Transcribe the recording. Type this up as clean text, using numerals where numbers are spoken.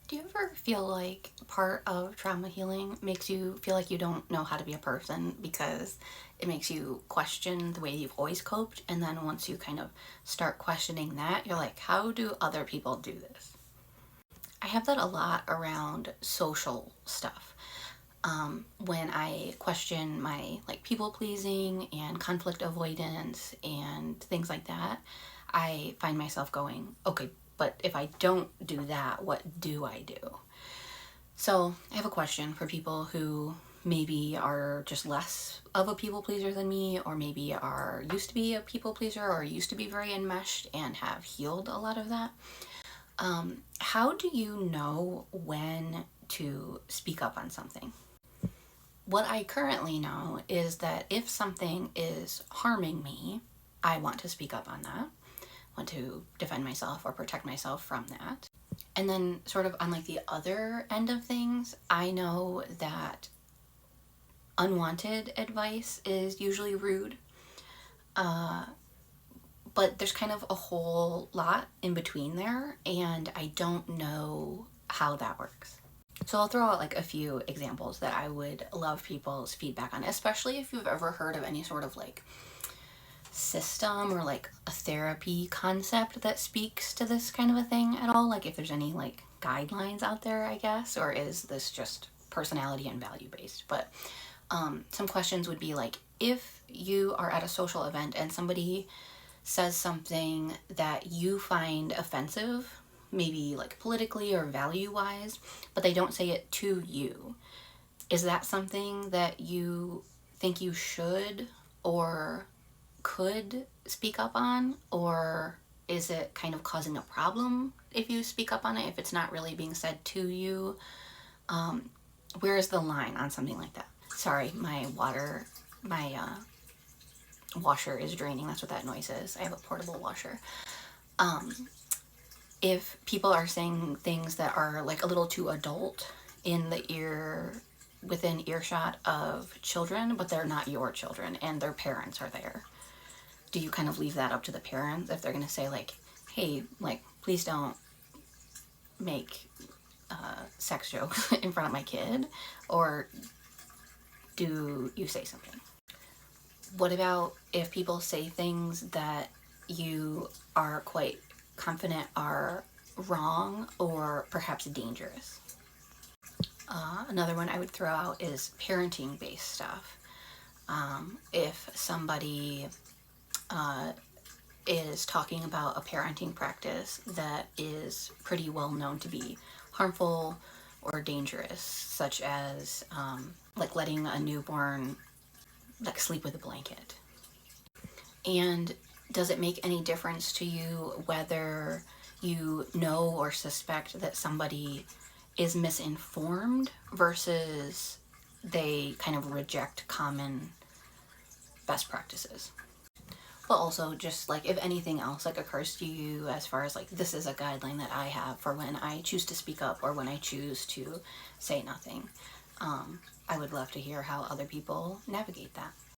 Do you ever feel like part of trauma healing makes you feel like you don't know how to be a person because it makes you question the way you've always coped? And then once you kind of start questioning that, you're like, how do other people do this? I have that a lot around social stuff. When I question my like people pleasing and conflict avoidance and things like that, I find myself going, okay, but if I don't do that, what do I do? So I have a question for people who maybe are just less of a people pleaser than me, or maybe are used to be a people pleaser, or used to be very enmeshed and have healed a lot of that. How do you know when to speak up on something? What I currently know is that if something is harming me, I want to speak up on that, want to defend myself or protect myself from that. And then, sort of on like the other end of things, I know that unwanted advice is usually rude, but there's kind of a whole lot in between there, and I don't know how that works. So I'll throw out like a few examples that I would love people's feedback on, especially if you've ever heard of any sort of like system or like a therapy concept that speaks to this kind of a thing at all. Like if there's any like guidelines out there, I guess, or is this just personality and value based? But some questions would be like, if you are at a social event and somebody says something that you find offensive, maybe like politically or value wise, but they don't say it to you, is that something that you think you should or could speak up on? Or is it kind of causing a problem if you speak up on it, if it's not really being said to you? Where is the line on something like that? Sorry, my washer is draining. That's what that noise is. I have a portable washer. If people are saying things that are like a little too adult in the ear, within earshot of children, but they're not your children and their parents are there, do you kind of leave that up to the parents if they're going to say like, hey, like, please don't make sex jokes in front of my kid? Or do you say something? What about if people say things that you are quite confident are wrong or perhaps dangerous? Another one I would throw out is parenting based stuff. If somebody is talking about a parenting practice that is pretty well known to be harmful or dangerous, such as like letting a newborn like sleep with a blanket. And does it make any difference to you whether you know or suspect that somebody is misinformed versus they kind of reject common best practices? But also just like if anything else like occurs to you as far as like this is a guideline that I have for when I choose to speak up or when I choose to say nothing. I would love to hear how other people navigate that.